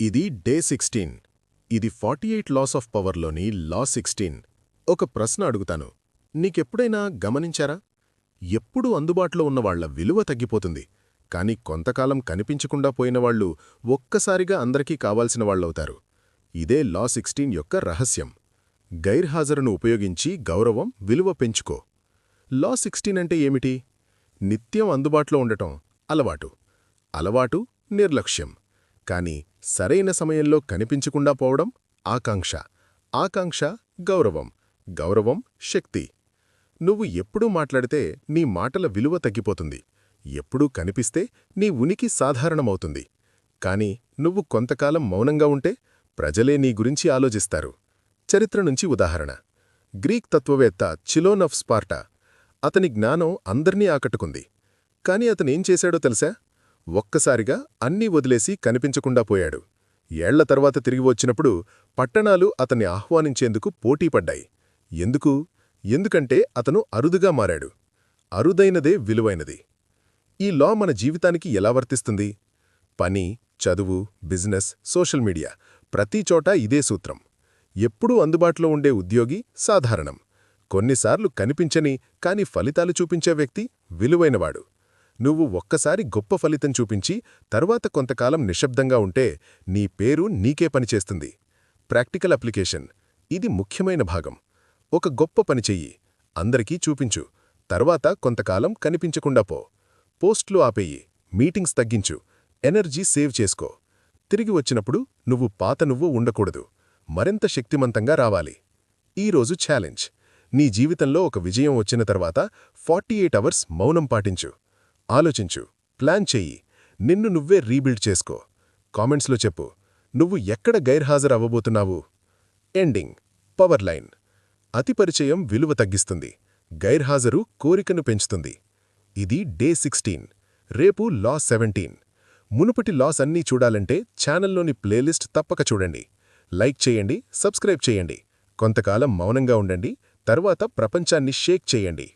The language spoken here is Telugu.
ఇది డే 16. ఇది 48 లాస్ ఆఫ్ పవర్లోని లా 16. ఒక ప్రశ్న అడుగుతాను. నీకెప్పుడైనా గమనించారా? ఎప్పుడూ అందుబాటులో ఉన్నవాళ్ల విలువ తగ్గిపోతుంది. కాని కొంతకాలం కనిపించకుండా పోయినవాళ్లు ఒక్కసారిగా అందరికీ కావాల్సిన వాళ్లవుతారు. ఇదే లా 16 యొక్క రహస్యం. గైర్హాజరును ఉపయోగించి గౌరవం, విలువ పెంచుకో. లా 16 అంటే ఏమిటి? నిత్యం అందుబాటులో ఉండటం అలవాటు. అలవాటు నిర్లక్ష్యం. కాని సరైన సమయంలో కనిపించకుండా పోవడం ఆకాంక్ష. ఆకాంక్ష గౌరవం. గౌరవం శక్తి. నువ్వు ఎప్పుడూ మాట్లాడితే నీ మాటల విలువ తగ్గిపోతుంది. ఎప్పుడూ కనిపిస్తే నీ ఉనికి సాధారణమవుతుంది. కాని నువ్వు కొంతకాలం మౌనంగా ఉంటే ప్రజలే నీ గురించి ఆలోచిస్తారు. చరిత్ర నుంచి ఉదాహరణ. గ్రీక్ తత్వవేత్త చిలోన్ ఆఫ్ స్పార్టా. అతని జ్ఞానం అందర్నీ ఆకట్టుకుంది. కాని అతనేం చేశాడో తెలుసా? ఒక్కసారిగా అన్నీ వదిలేసి కనిపించకుండా పోయాడు. ఏళ్ల తర్వాత తిరిగి వచ్చినప్పుడు పట్టణాలు అతన్ని ఆహ్వానించేందుకు పోటీపడ్డాయి. ఎందుకు? ఎందుకంటే అతను అరుదుగా మారాడు. అరుదైనదే విలువైనది. ఈ లా మన జీవితానికి ఎలా వర్తిస్తుంది? పని, చదువు, బిజినెస్, సోషల్ మీడియా ప్రతిచోటా ఇదే సూత్రం. ఎప్పుడూ అందుబాటులో ఉండే ఉద్యోగి సాధారణం. కొన్నిసార్లు కనిపించని కాని ఫలితాలు చూపించే వ్యక్తి విలువైనవాడు. నువ్వు ఒక్కసారి గొప్ప ఫలితం చూపించి తర్వాత కొంతకాలం నిశ్శబ్దంగా ఉంటే నీ పేరు నీకే పనిచేస్తుంది. Practical application. ఇది ముఖ్యమైన భాగం. ఒక గొప్ప పని చెయ్యి. అందరికీ చూపించు. తర్వాత కొంతకాలం కనిపించకుండా పో. పోస్ట్లు ఆపేయి. మీటింగ్స్ తగ్గించు. ఎనర్జీ సేవ్ చేసుకో. తిరిగి వచ్చినప్పుడు నువ్వు పాత నువ్వు ఉండకూడదు. మరింత శక్తిమంతంగా రావాలి. ఈరోజు ఛాలెంజ్. నీ జీవితంలో ఒక విజయం వచ్చిన తర్వాత 48 అవర్స్ మౌనం పాటించు. ఆలోచించు. ప్లాన్ చెయ్యి. నిన్ను నువ్వే రీబిల్డ్ చేసుకో. కామెంట్స్లో చెప్పు. నువ్వు ఎక్కడ గైర్హాజరు అవ్వబోతున్నావు? ఎండింగ్. Power line. అతి పరిచయం విలువ తగ్గిస్తుంది. గైర్హాజరు కోరికను పెంచుతుంది. ఇది డే 16. రేపు లా 17. మునుపటి లాస్ అన్నీ చూడాలంటే ఛానల్లోని ప్లేలిస్ట్ తప్పక చూడండి. లైక్ చేయండి, సబ్స్క్రైబ్ చేయండి. కొంతకాలం మౌనంగా ఉండండి. తర్వాత ప్రపంచాన్ని షేక్ చేయండి.